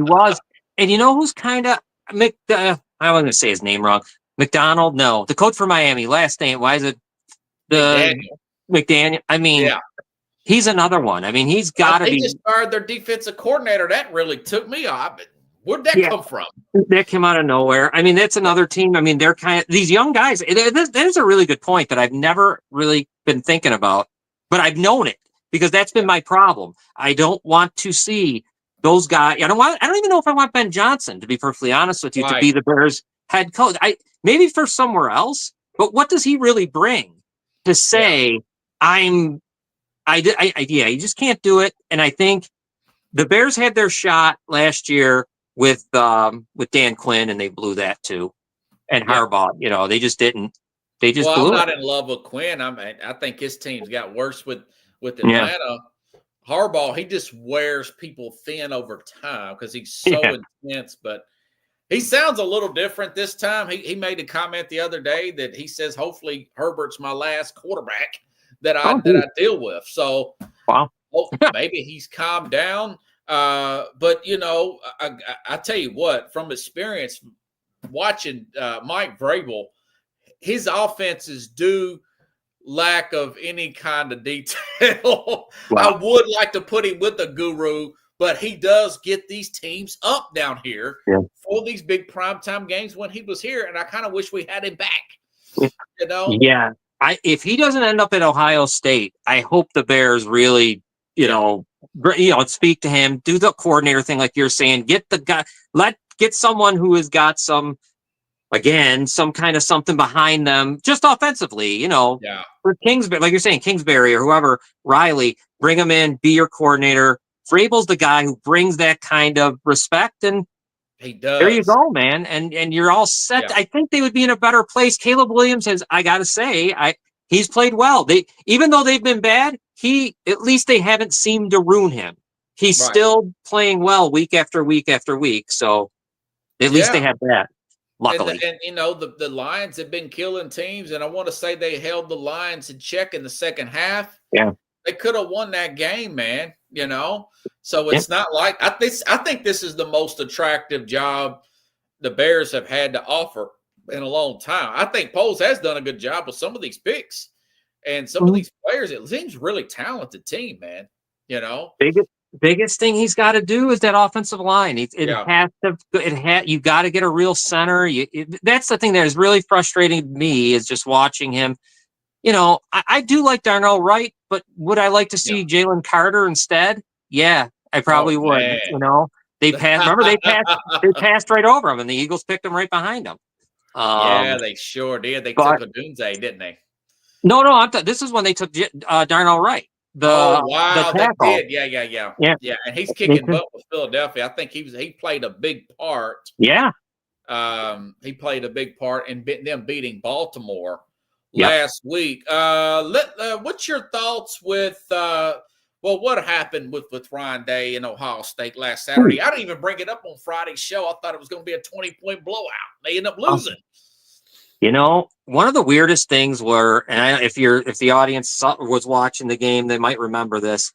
was. And you know who's kind of I wasn't going to say his name wrong. McDonald? No, the coach for Miami. Last name? Why is it McDaniel? I mean, he's another one. I mean, he's got to be. They just fired their defensive coordinator. That really took me off. Where'd that come from? That came out of nowhere. I mean, that's another team. I mean, they're kind of these young guys. That is a really good point that I've never really been thinking about, but I've known it because that's been my problem. I don't want to see those guys. I don't even know if I want Ben Johnson, to be perfectly honest with you, to be the Bears head coach. Maybe for somewhere else, but what does he really bring to say you just can't do it. And I think the Bears had their shot last year with Dan Quinn, and they blew that too. And Harbaugh, they just didn't. They just blew I'm not it. in love with Quinn. I think his team's got worse with Atlanta. Yeah. Harbaugh, he just wears people thin over time because he's so intense. But he sounds a little different this time. He made a comment the other day that he says, hopefully Herbert's my last quarterback that I deal with. So maybe he's calmed down. But I tell you what, from experience watching Mike Vrabel, his offenses do lack of any kind of detail. I would like to put him with a guru, but he does get these teams up down here for these big primetime games when he was here, and I kind of wish we had him back. Yeah. If he doesn't end up at Ohio State, I hope the Bears really, speak to him, do the coordinator thing like you're saying, get the guy, get someone who has got some kind of something behind them, just offensively, for Kingsbury, like you're saying, Kingsbury or whoever, Riley, bring him in, be your coordinator. Vrabel's the guy who brings that kind of respect, and he does. There you go, man. And you're all set. Yeah. I think they would be in a better place. Caleb Williams I got to say, he's played well. Even though they've been bad, at least they haven't seemed to ruin him. He's still playing well week after week after week. So at least they have that. Luckily. And the Lions have been killing teams, and I want to say they held the Lions in check in the second half. Yeah. They could have won that game, man, So it's not like I think this is the most attractive job the Bears have had to offer in a long time. I think Poles has done a good job with some of these picks and some of these players. It seems really talented team, man. Biggest thing he's got to do is that offensive line. You got to get a real center. That's the thing that is really frustrating me is just watching him. I do like Darnell Wright, but would I like to see Jalen Carter instead? Yeah, I probably would. Man. They passed. Remember, they passed right over him, and the Eagles picked him right behind him. They sure did. They took Odunze, didn't they? No. This is when they took Darnell Wright. They did. Yeah. And he's kicking butt with Philadelphia. I think he played a big part. Yeah. He played a big part in them beating Baltimore last week. What's your thoughts with what happened with Ryan Day and Ohio State last Saturday? I didn't even bring it up on Friday's show. I thought it was going to be a 20-point blowout. They ended up losing. One of the weirdest things were, and if the audience was watching the game, they might remember this.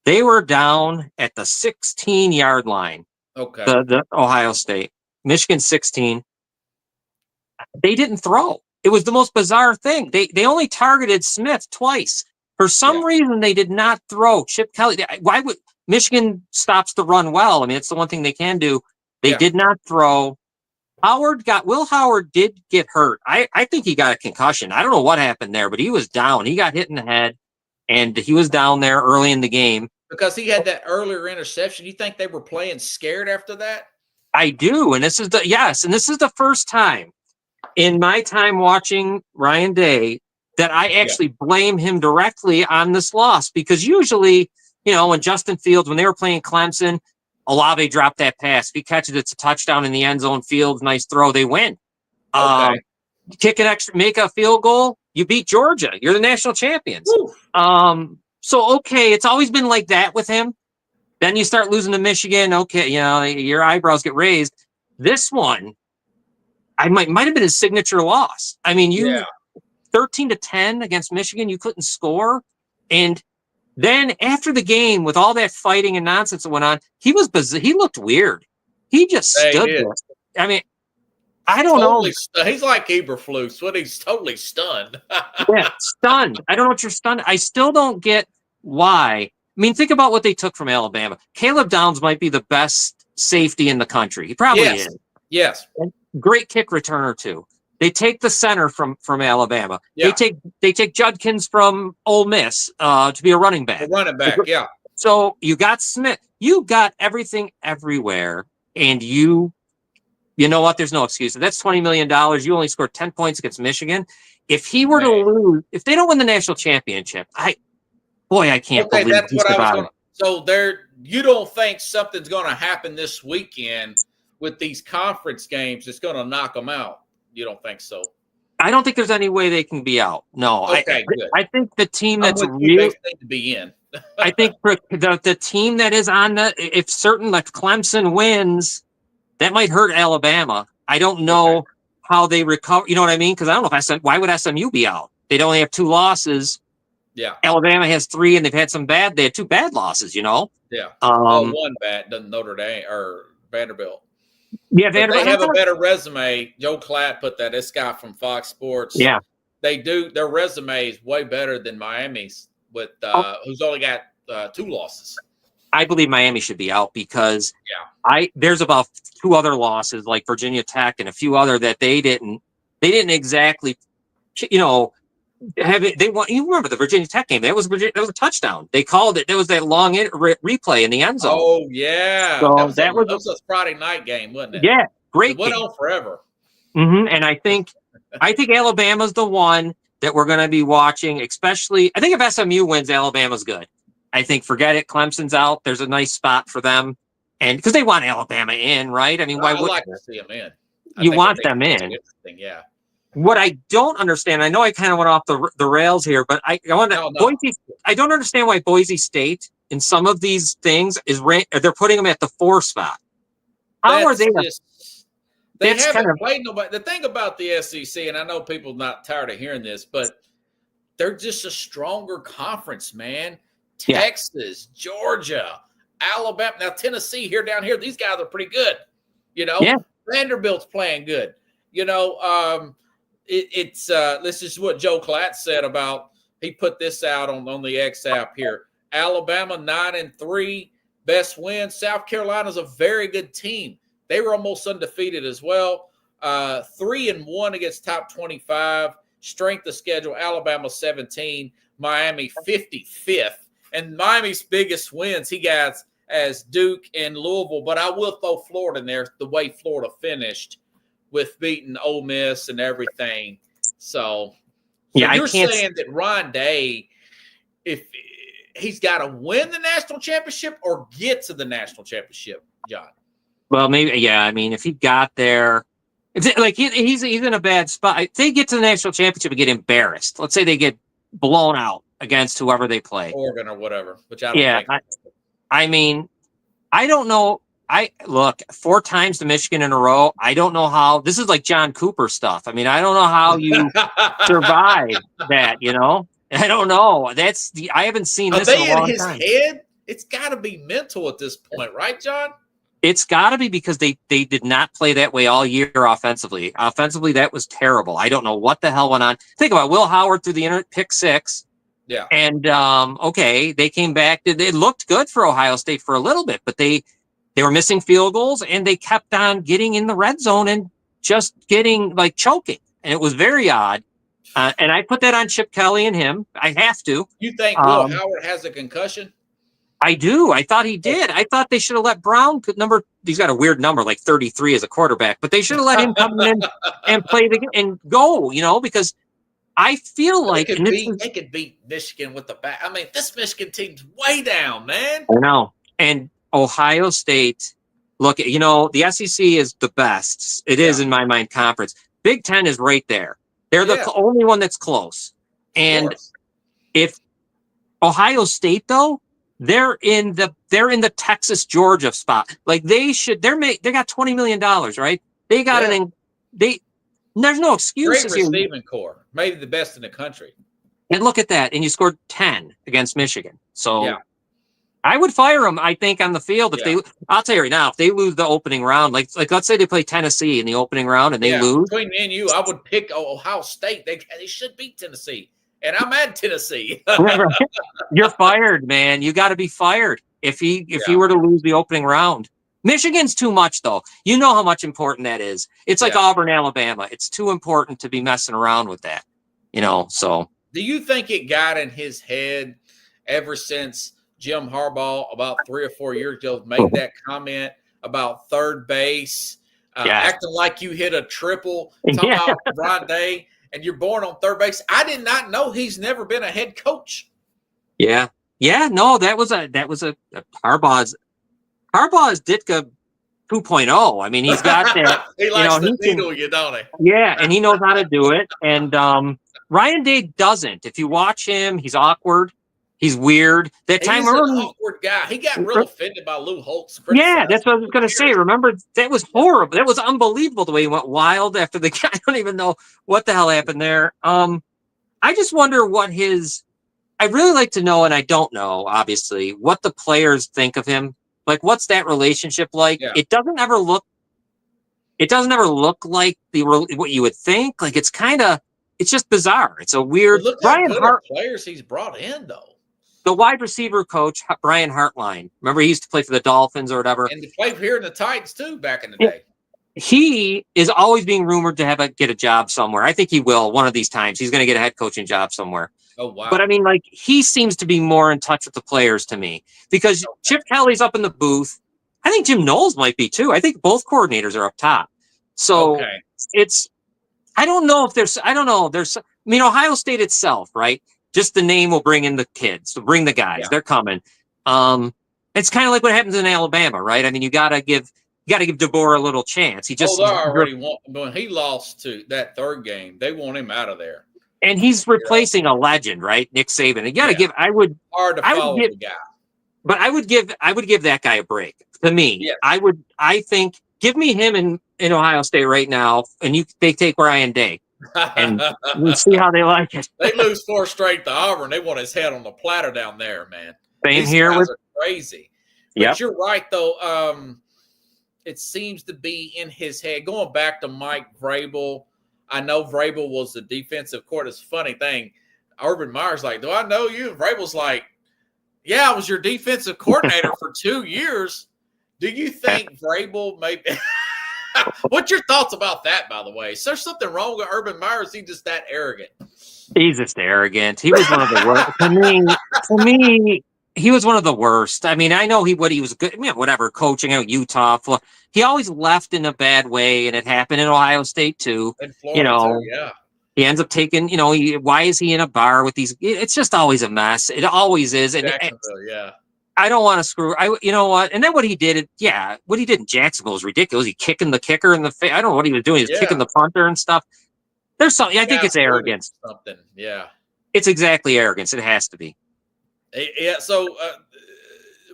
They were down at the 16-yard line. Okay. The Ohio State, Michigan 16. They didn't throw. It was the most bizarre thing. They only targeted Smith twice. For some reason, they did not throw. Chip Kelly. Why would Michigan stops the run well? I mean, it's the one thing they can do. They did not throw. Will Howard did get hurt. I think he got a concussion. I don't know what happened there, but he was down. He got hit in the head, and he was down there early in the game. Because he had that earlier interception. You think they were playing scared after that? I do, and this is the first time in my time watching Ryan Day that I actually blame him directly on this loss, because usually, when Justin Fields, when they were playing Clemson, Olave dropped that pass. If he catches it, it's a touchdown in the end zone. Fields, nice throw, they win. Kick an extra, make a field goal, you beat Georgia. You're the national champions. So it's always been like that with him. Then you start losing to Michigan. Okay, your eyebrows get raised. This one, might have been his signature loss. I mean, Yeah. 13-10 against Michigan, you couldn't score. And then after the game, with all that fighting and nonsense that went on, he looked weird. He just stood there. I mean, I don't know. He's like Eberflus when he's totally stunned. Yeah, stunned. I don't know what you're stunned. I still don't get why. I mean, think about what they took from Alabama. Caleb Downs might be the best safety in the country. He probably is. Yes. Great kick returner too. They take the center from Alabama. Yeah. They take Judkins from Ole Miss to be a running back. A running back, yeah. So you got Smith. You got everything everywhere, and you know what? There's no excuse. That's $20 million. You only scored 10 points against Michigan. If he were to lose, if they don't win the national championship, I can't believe that's what I was about going it. So you don't think something's going to happen this weekend with these conference games that's going to knock them out? You don't think so? I don't think there's any way they can be out. No. Okay, good. I think the team that's really need to be in. I think the team that is on if Clemson wins, that might hurt Alabama. I don't know how they recover. You know what I mean? Because I don't know why would SMU be out? They'd only have 2 losses. Yeah. Alabama has 3, and they've had they had 2 bad losses, you know? Yeah. One bad, doesn't Notre Dame or Vanderbilt. Yeah, Vanderbilt. They have a better resume. Joe Klatt put that. This guy from Fox Sports. Yeah. They do. Their resume is way better than Miami's, with who's only got 2 losses. I believe Miami should be out because there's about 2 other losses like Virginia Tech and a few other that they didn't exactly, have it. You remember the Virginia Tech game? That was a touchdown. They called it. There was that long replay in the end zone. Oh yeah, so that was a Friday night game, wasn't it? Yeah, great. It went on forever. Mm-hmm. And I think Alabama's the one that we're going to be watching. Especially, I think if SMU wins, Alabama's good. I think forget it. Clemson's out. There's a nice spot for them, and because they want Alabama in, right? I mean, why would like to see them in? You want them in? Interesting, yeah. What I don't understand, I know I kind of went off the rails here, but I want to Boise. I don't understand why Boise State in some of these things they're putting them at the 4 spot. How are they? They haven't played nobody. The thing about the SEC, and I know people not tired of hearing this, but they're just a stronger conference, man. Texas, Georgia, Alabama. Now Tennessee down here, these guys are pretty good. Vanderbilt's playing good. This is what Joe Klatt said about. He put this out on the X app here. Alabama 9-3, best win. South Carolina's a very good team. They were almost undefeated as well. 3-1 against top 25. Strength of schedule: Alabama 17, Miami 55th. And Miami's biggest wins he got as Duke and Louisville. But I will throw Florida in there, the way Florida finished with beating Ole Miss and everything. So you're saying that Ron Day, if he's got to win the national championship or get to the national championship, John? Well, maybe, yeah. I mean, if he got there, he's in a bad spot. If they get to the national championship and get embarrassed, let's say they get blown out against whoever they play, Oregon or whatever. Which I don't think. I mean, I don't know. 4 times to Michigan in a row. I don't know how. This is like John Cooper stuff. I mean, I don't know how you survive that. I don't know. I haven't seen this in a long time. His head? It's got to be mental at this point, right, John? It's got to be because they did not play that way all year offensively. Offensively, that was terrible. I don't know what the hell went on. Think about Will Howard through the pick 6. Yeah. And they came back. It looked good for Ohio State for a little bit, but they were missing field goals, and they kept on getting in the red zone and just getting choking. And it was very odd. And I put that on Chip Kelly and him. I have to. You think Will Howard has a concussion? I do. I thought he did. I thought they should have let Brown he's got a weird number, like 33 as a quarterback, but they should have let him come in and play and go, because I feel like they could beat Michigan with the back. I mean, this Michigan team's way down, man. I know. And Ohio State, look, the SEC is the best. It is, in my mind, conference. Big Ten is right there. They're the only one that's close. And if Ohio State, though, they're in the Texas Georgia spot. Like they got $20 million, right? They got There's no excuse. Great receiving core, maybe the best in the country. And look at that. And you scored 10 against Michigan. So Yeah. I would fire him, I think, on the field. I'll tell you right now, if they lose the opening round, like let's say they play Tennessee in the opening round and they lose. Between me and you, I would pick Ohio State. They should beat Tennessee. And I'm at Tennessee. You're fired, man. You got to be fired if he were to lose the opening round. Michigan's too much, though. You know how much important that is. It's like Auburn, Alabama. It's too important to be messing around with that. So. Do you think it got in his head ever since Jim Harbaugh about 3 or 4 years ago made that comment about third base, acting like you hit a triple, talking about Brian Day, and you're born on third base? I did not know he's never been a head coach. Yeah. No, that was a Harbaugh's Ditka 2.0. I mean, he's got that. He likes to needle you, don't he? Yeah, and he knows how to do it. And Ryan Day doesn't. If you watch him, he's awkward. He's weird. He's an awkward guy. He got real offended by Lou Holtz. Yeah, that's what I was going to say. Remember, that was horrible. That was unbelievable the way he went wild after the guy. I don't even know what the hell happened there. I just wonder I'd really like to know, and I don't know, obviously, what the players think of him. Like, what's that relationship like? Yeah. It doesn't ever look like what you would think. Like, it's just bizarre. It's a weird. Look how good of players he's brought in, though. The wide receiver coach, Brian Hartline. Remember, he used to play for the Dolphins or whatever. And he played here in the Titans, too, back in the day. He is always being rumored to get a job somewhere. I think he will one of these times. He's going to get a head coaching job somewhere. Oh, wow. But, I mean, like, he seems to be more in touch with the players to me. Because Chip Kelly's up in the booth. I think Jim Knowles might be, too. I think both coordinators are up top. So, I don't know. Ohio State itself, right? Just the name will bring in the kids, to bring the guys. They're coming. It's kind of like what happens in Alabama, right? I mean, you gotta give DeBoer a little chance. When he lost to that third game, they want him out of there. And he's replacing a legend, right? Nick Saban. You gotta give. Hard to follow the guy. But I would give that guy a break. To me, I think give me him in Ohio State right now, and they take Ryan Day. And we'll see how they like it. They lose 4 straight to Auburn. They want his head on the platter down there, man. Same here with crazy. But you're right, though. It seems to be in his head. Going back to Mike Vrabel, I know Vrabel was the defensive coordinator. It's a funny thing. Urban Meyer's like, "Do I know you?" And Vrabel's like, "Yeah, I was your defensive coordinator for 2 years." Do you think Vrabel maybe? What's your thoughts about that, by the way? Is there something wrong with Urban Meyer? Is he just that arrogant? He's just arrogant. He was one of the worst. To me, he was one of the worst. I mean, I know he was good, whatever, coaching out Utah. He always left in a bad way, and it happened in Ohio State, too. In Florida, He ends up taking, why is he in a bar with these? It's just always a mess. It always is. And I don't want to screw. You know what? And then what he did in Jacksonville was ridiculous. He kicking the kicker in the face. I don't know what he was doing. He was kicking the punter and stuff. There's something. I think it's arrogance. Something. Yeah. It's exactly arrogance. It has to be. Yeah. So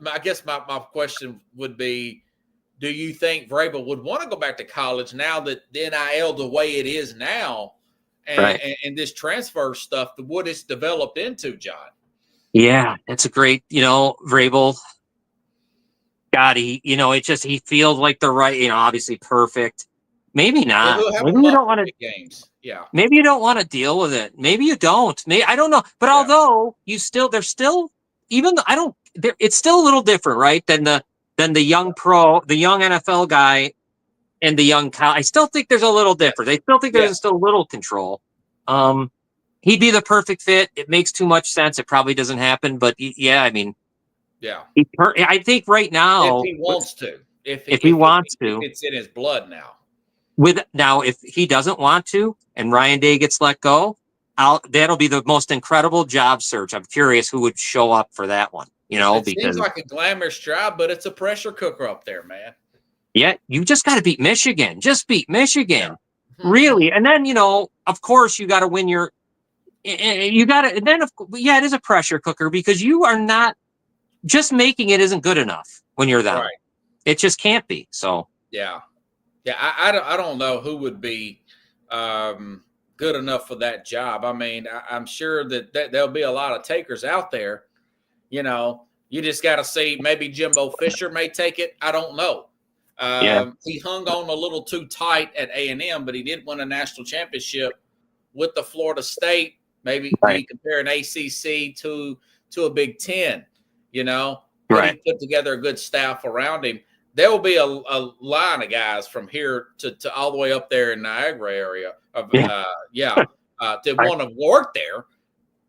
I guess my question would be, do you think Vrabel would want to go back to college now that the NIL the way it is now, and this transfer stuff, what it's developed into, John? Yeah, that's a great, Vrabel. God, he feels like the right, obviously perfect. Maybe not. Maybe you don't want to games. Yeah. Maybe you don't want to deal with it. Maybe you don't. I don't know. But although it's still a little different, right? Than the young pro, the young NFL guy, and the young college. I still think there's a little difference. I still think there's still a little control. He'd be the perfect fit. It makes too much sense. It probably doesn't happen, but I think right now, if he wants to, if he wants to, it's in his blood now. If he doesn't want to, and Ryan Day gets let go, that'll be the most incredible job search. I'm curious who would show up for that one. It seems like a glamorous job, but it's a pressure cooker up there, man. Yeah, you just got to beat Michigan. Just beat Michigan, really, and then of course, you got to win your. You got to, and then it is a pressure cooker because you are not just making it isn't good enough when you're them. Right. It just can't be. So I don't know who would be good enough for that job. I mean, I'm sure that there'll be a lot of takers out there. You know, you just got to see. Maybe Jimbo Fisher may take it. I don't know. He hung on a little too tight at A&M, but he did win a national championship with the Florida State. Maybe you compare an ACC to a Big Ten. You know, he put together a good staff around him. There will be a line of guys from here to all the way up there in Niagara area that want to work there.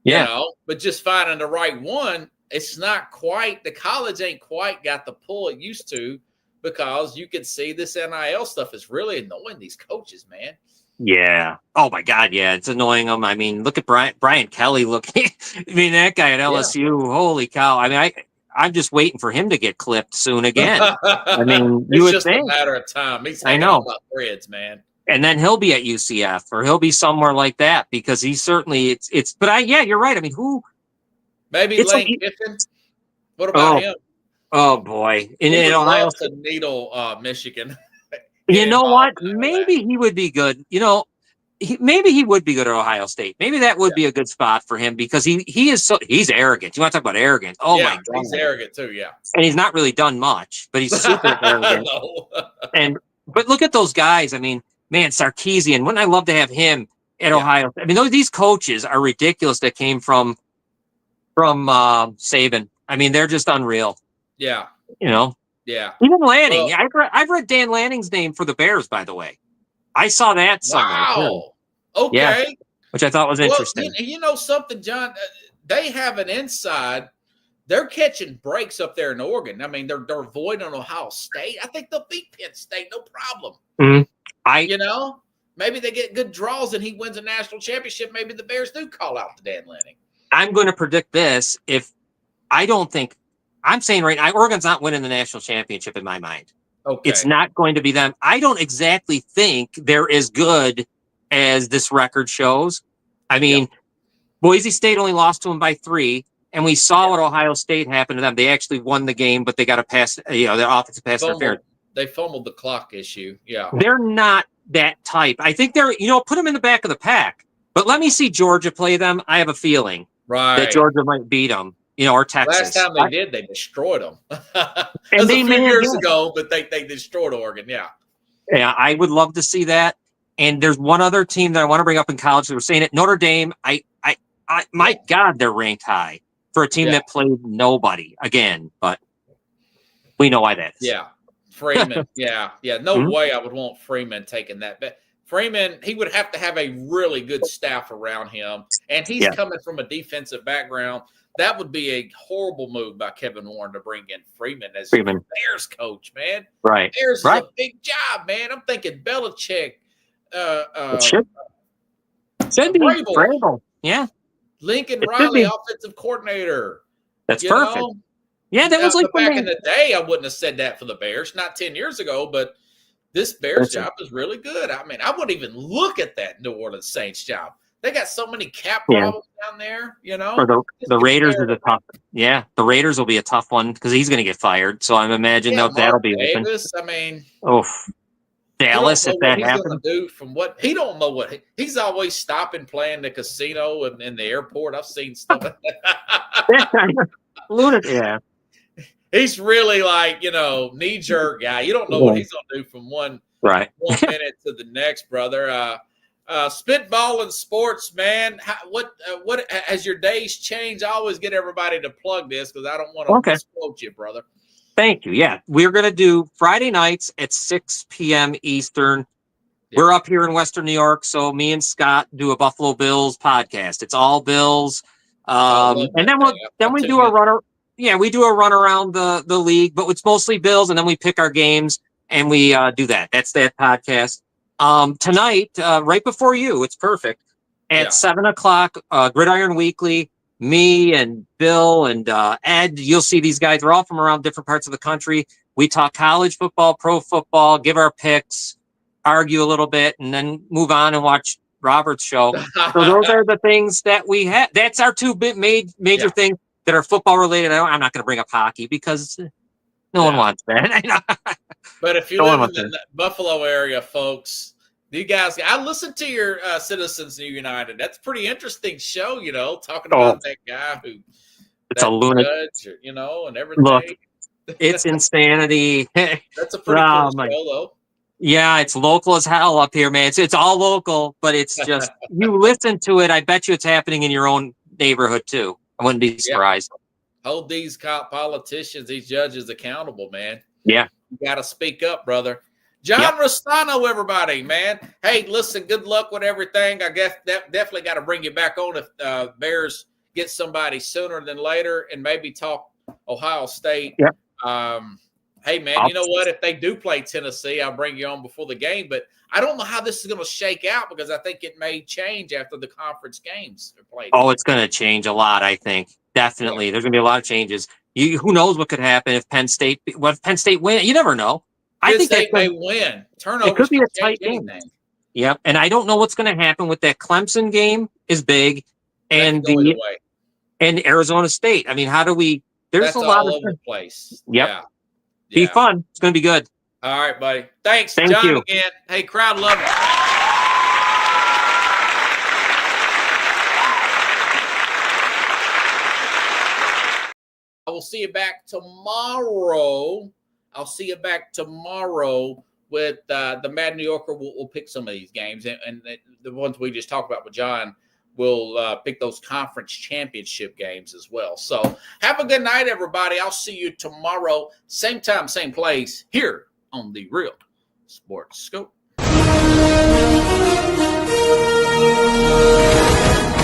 You know, but just finding the right one, it's not quite. The college ain't quite got the pull it used to, because you can see this NIL stuff is really annoying these coaches, man. Yeah. Oh my God. Yeah, it's annoying them. I mean, look at Brian Kelly. Look, I mean, that guy at LSU. Holy cow! I mean, I'm just waiting for him to get clipped soon again. I mean, you would think. It's just a matter of time. He's I know. About threads, man. And then he'll be at UCF, or he'll be somewhere like that, because he certainly it's. But you're right. I mean, who? Maybe Lane Kiffin. What about him? Oh boy! And he Ohio to needle Michigan. You know what? Maybe he would be good. You know, maybe he would be good at Ohio State. Maybe that would be a good spot for him, because he's arrogant. You want to talk about arrogance? Oh my God, he's arrogant too. Yeah, and he's not really done much, but he's super arrogant. But look at those guys. I mean, man, Sarkisian. Wouldn't I love to have him at Ohio? I mean, these coaches are ridiculous that came from Saban. I mean, they're just unreal. Yeah, you know. Yeah. Even Lanning. I've read Dan Lanning's name for the Bears, by the way. I saw that somewhere. Wow. Okay. Yeah, which I thought was interesting. You know something, John? They have an inside. They're catching breaks up there in Oregon. I mean, they're avoiding Ohio State. I think they'll beat Penn State, no problem. Mm-hmm. Maybe they get good draws and he wins a national championship. Maybe the Bears do call out to Dan Lanning. I'm going to predict this. I'm saying right now, Oregon's not winning the national championship in my mind. Okay. It's not going to be them. I don't exactly think they're as good as this record shows. I mean, Boise State only lost to them by 3, and we saw what Ohio State happened to them. They actually won the game, but they got a pass, their offensive pass interference. They fumbled the clock issue. Yeah. They're not that type. I think they're, put them in the back of the pack. But let me see Georgia play them. I have a feeling that Georgia might beat them. Or Texas. Last time they did, they destroyed them. And they a few years ago, but they destroyed Oregon. Yeah. Yeah, I would love to see that. And there's one other team that I want to bring up in college that we're saying it. Notre Dame. My God, they're ranked high for a team that played nobody again. But we know why that is. Yeah, Freeman. yeah. No way I would want Freeman taking that. But Freeman, he would have to have a really good staff around him, and he's coming from a defensive background. That would be a horrible move by Kevin Warren to bring in Freeman as Bears coach, man. Right. Bears is a big job, man. I'm thinking Belichick. Should be Vrabel. Yeah. Lincoln Riley, offensive coordinator. That's perfect. Yeah, that was like back in the day. I wouldn't have said that for the Bears, not 10 years ago, but this Bears job is really good. I mean, I wouldn't even look at that New Orleans Saints job. They got so many cap problems down there, Or the Raiders are the tough. Yeah, the Raiders will be a tough one because he's going to get fired. So I'm imagining that'll be Davis, open. I mean, Dallas, if that happens. He don't know what he's always stopping playing the casino and in the airport. I've seen stuff. Lunatic. Yeah. He's really like, knee jerk guy. You don't know what he's gonna do from one minute to the next, brother. Spitballing sports, man. What has your days changed? I always get everybody to plug this because I don't want to misquote you, brother. Thank you. Yeah, we're going to do Friday nights at 6 p.m. Eastern. Yeah. We're up here in Western New York, so me and Scott do a Buffalo Bills podcast. It's all Bills, and then we do a run. Yeah, we do a run around the league, but it's mostly Bills, and then we pick our games and we do that. That's that podcast. Tonight, right before you, it's perfect. At 7:00, Gridiron Weekly, me and Bill and Ed, you'll see these guys. They're all from around different parts of the country. We talk college football, pro football, give our picks, argue a little bit, and then move on and watch Robert's show. So those are the things that we have. That's our two major things that are football related. I'm not going to bring up hockey because no one wants that. But if you live in the Buffalo area, folks, You guys, I listened to your Citizens United. That's a pretty interesting show, talking Oh. about that guy who It's a lunatic. judge, and everything. Look, it's insanity. That's a pretty Oh, cool my- show, though. Yeah, it's local as hell up here, man. It's all local, but it's just you listen to it. I bet you it's happening in your own neighborhood too. I wouldn't be surprised. Hold these politicians, these judges accountable, man. Yeah. You got to speak up, brother. John Yep. Rostano, everybody, man. Hey, listen, good luck with everything. I guess definitely got to bring you back on if Bears get somebody sooner than later and maybe talk Ohio State. Yep. Hey, man, you know what? If they do play Tennessee, I'll bring you on before the game. But I don't know how this is going to shake out because I think it may change after the conference games are played. Oh, it's going to change a lot, I think. Definitely. There's going to be a lot of changes. Who knows what could happen if Penn State win? You never know. I think they may win. Turnovers it could be a can tight change game. anything. Yep. And I don't know what's going to happen with that Clemson game is big and That can go either way. and Arizona State. I mean, how do we there's That's a lot all of over the place. Yep. Yeah. be Yeah. fun. It's going to be good. All right, buddy. Thanks, Thank John, you. again. Hey, crowd love it. I will see you back tomorrow. I'll see you back tomorrow with the Mad New Yorker. We'll pick some of these games, and the ones we just talked about with John, we'll pick those conference championship games as well. So have a good night, everybody. I'll see you tomorrow, same time, same place, here on the Real Sports Scoop.